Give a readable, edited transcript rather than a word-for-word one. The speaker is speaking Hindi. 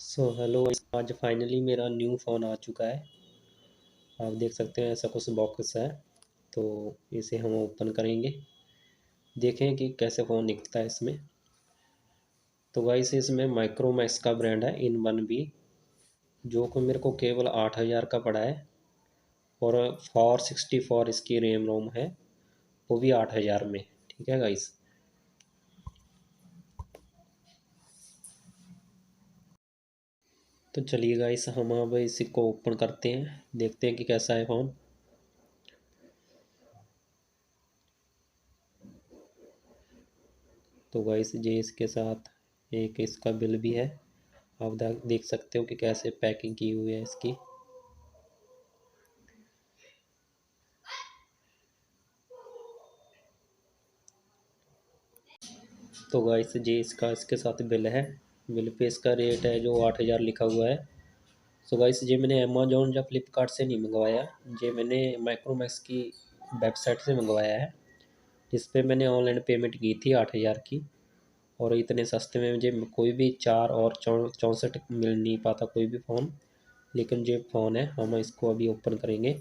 सो हेलो, आज फाइनली मेरा न्यू फ़ोन आ चुका है। आप देख सकते हैं ऐसा कुछ बॉक्स है। तो इसे हम ओपन करेंगे, देखें कि कैसे फ़ोन निकलता है इसमें। तो गाइस इसमें माइक्रोमैक्स का ब्रांड है इन 1B, जो कि मेरे को केवल 8,000 का पड़ा है। और 464 इसकी रैम रोम है, वो भी 8,000 में। ठीक है गाइस। तो चलिए गाइस, हम अब इसी को ओपन करते हैं, देखते हैं कि कैसा है फ़ोन। तो गाइस ये इसके साथ एक इसका बिल भी है। आप देख सकते हो कि कैसे पैकिंग की हुई है इसकी। तो गाइस ये इसका इसके साथ बिल है। बिल पे इसका रेट है जो 8,000 लिखा हुआ है। सो गाइस ये मैंने अमेजोन या फ्लिपकार्ट से नहीं मंगवाया, ये मैंने माइक्रोमैक्स की वेबसाइट से मंगवाया है, जिस पे मैंने ऑनलाइन पेमेंट की थी 8,000 की। और इतने सस्ते में मुझे कोई भी 4 और 64 मिल नहीं पाता कोई भी फ़ोन। लेकिन ये फ़ोन है, हम इसको अभी ओपन करेंगे।